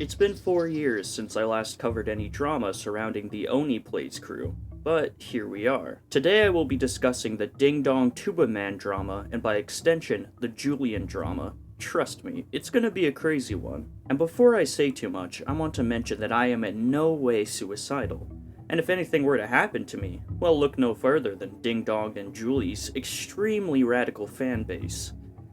It's been 4 years since I last covered any drama surrounding the Oneyplays crew, but here we are. Today I will be discussing the Ding Dong Tuba Man drama, and by extension, the Julian drama. Trust me, it's gonna be a crazy one. And before I say too much, I want to mention that I am in no way suicidal. And if anything were to happen to me, well, look no further than Ding Dong and Julie's extremely radical fan base.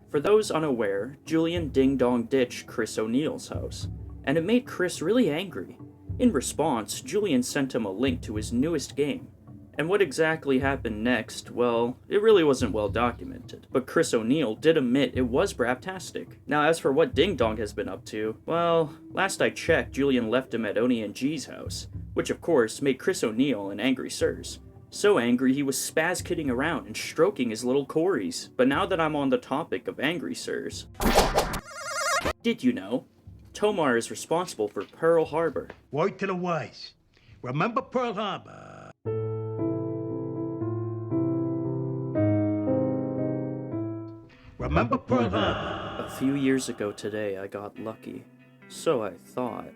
For those unaware, Julian Ding Dong ditched Chris O'Neill's house, and it made Chris really angry. In response, Julian sent him a link to his newest game. And what exactly happened next, well, it really wasn't well documented. But Chris O'Neill did admit it was braptastic. Now as for what Ding Dong has been up to, well, last I checked, Julian left him at Oney and G's house, which of course made Chris O'Neill an angry sirs. So angry he was spaz-kidding around and stroking his little Corys. But now that I'm on the topic of angry sirs, did you know? Tomar is responsible for Pearl Harbor. Word to the wise. Remember Pearl Harbor. Remember Pearl Harbor. A few years ago today, I got lucky. So I thought.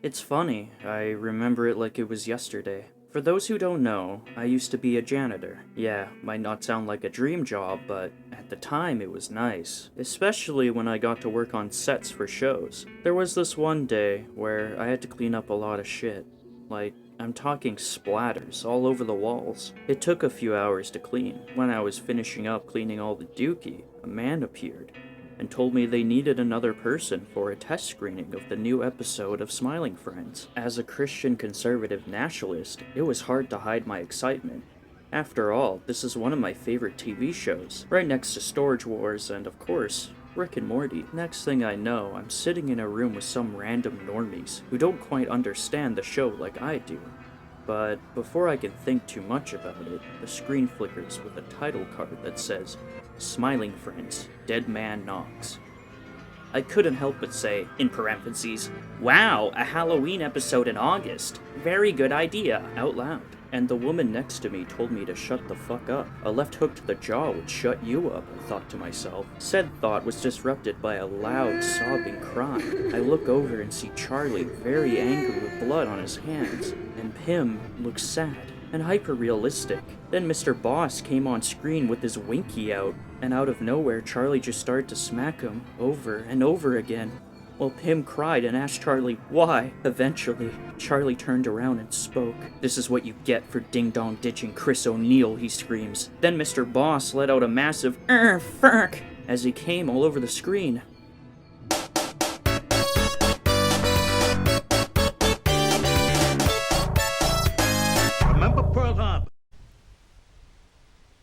It's funny, I remember it like it was yesterday. For those who don't know, I used to be a janitor. Yeah, might not sound like a dream job, but at the time it was nice. Especially when I got to work on sets for shows. There was this one day where I had to clean up a lot of shit. Like, I'm talking splatters all over the walls. It took a few hours to clean. When I was finishing up cleaning all the dookie, a man appeared and told me they needed another person for a test screening of the new episode of Smiling Friends. As a Christian conservative nationalist, it was hard to hide my excitement. After all, this is one of my favorite TV shows, right next to Storage Wars and, of course, Rick and Morty. Next thing I know, I'm sitting in a room with some random normies who don't quite understand the show like I do. But before I can think too much about it, the screen flickers with a title card that says, Smiling Friends, Dead Man Knocks. I couldn't help but say, in parentheses, wow, a Halloween episode in August. Very good idea, out loud. And the woman next to me told me to shut the fuck up. A left hook to the jaw would shut you up, I thought to myself. Said thought was disrupted by a loud, sobbing cry. I look over and see Charlie very angry with blood on his hands, and Pim looks sad and hyper-realistic. Then Mr. Boss came on screen with his winky out, and out of nowhere Charlie just started to smack him over and over again. Well, Pim cried and asked Charlie why. Eventually, Charlie turned around and spoke. This is what you get for Ding Dong ditching Chris O'Neill, he screams. Then Mr. Boss let out a massive fuck as he came all over the screen.